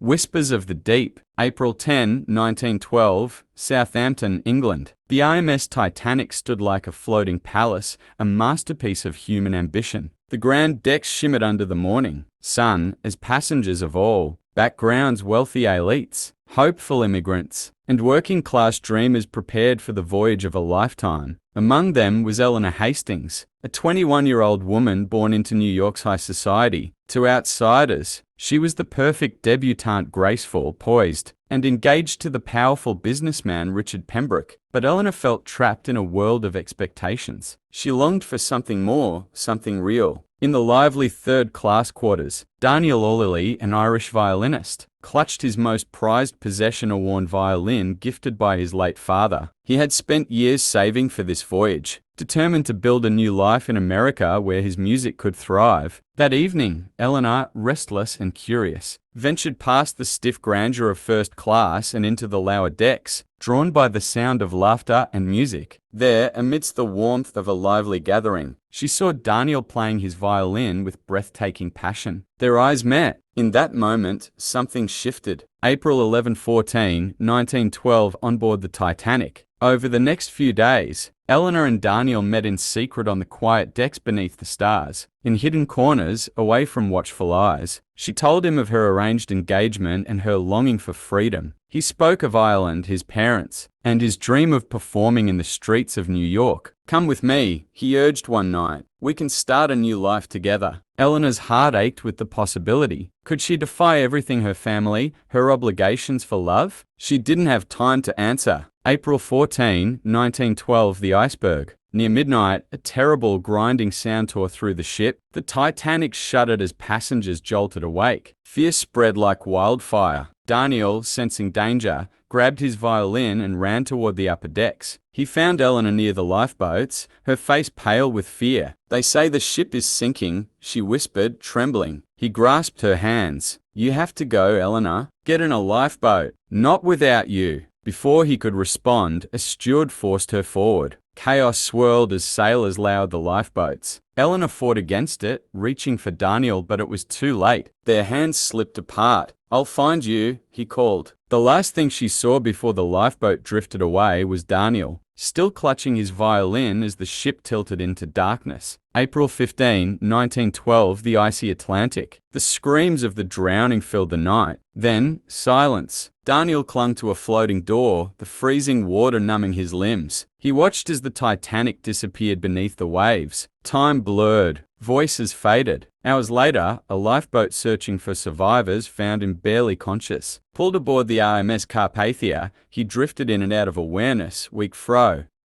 Whispers of the Deep, April 10, 1912, Southampton, England. The IMS Titanic stood like a floating palace, a masterpiece of human ambition. The grand decks shimmered under the morning sun as passengers of all backgrounds, wealthy elites, hopeful immigrants, and working-class dreamers prepared for the voyage of a lifetime. Among them was Eleanor Hastings, a 21-year-old woman born into New York's high society. To outsiders, she was the perfect debutante, graceful, poised, and engaged to the powerful businessman Richard Pembroke. But Eleanor felt trapped in a world of expectations. She longed for something more, something real. In the lively third-class quarters, Daniel O'Leary, an Irish violinist, clutched his most prized possession, a worn violin gifted by his late father. He had spent years saving for this voyage, determined to build a new life in America where his music could thrive. That evening, Eleanor, restless and curious, ventured past the stiff grandeur of first class and into the lower decks, drawn by the sound of laughter and music. There, amidst the warmth of a lively gathering, she saw Daniel playing his violin with breathtaking passion. Their eyes met. In that moment, something shifted. April 11-14, 1912, on board the Titanic. Over the next few days, Eleanor and Daniel met in secret on the quiet decks beneath the stars. In hidden corners, away from watchful eyes, she told him of her arranged engagement and her longing for freedom. He spoke of Ireland, his parents, and his dream of performing in the streets of New York. "Come with me," he urged one night. "We can start a new life together." Eleanor's heart ached with the possibility. Could she defy everything, her family, her obligations for love? She didn't have time to answer. April 14, 1912, the iceberg. Near midnight, a terrible grinding sound tore through the ship. The Titanic shuddered as passengers jolted awake. Fear spread like wildfire. Daniel, sensing danger, grabbed his violin and ran toward the upper decks. He found Eleanor near the lifeboats, her face pale with fear. "They say the ship is sinking," she whispered, trembling. He grasped her hands. "You have to go, Eleanor. Get in a lifeboat." "Not without you." Before he could respond, a steward forced her forward. Chaos swirled as sailors lowered the lifeboats. Eleanor fought against it, reaching for Daniel, but it was too late. Their hands slipped apart. "I'll find you," he called. The last thing she saw before the lifeboat drifted away was Daniel, still clutching his violin as the ship tilted into darkness. April 15, 1912, the icy Atlantic. The screams of the drowning filled the night. Then, silence. Daniel clung to a floating door, the freezing water numbing his limbs. He watched as the Titanic disappeared beneath the waves. Time blurred. Voices faded. Hours later, a lifeboat searching for survivors found him barely conscious. Pulled aboard the IMS Carpathia, he drifted in and out of awareness, weak fro.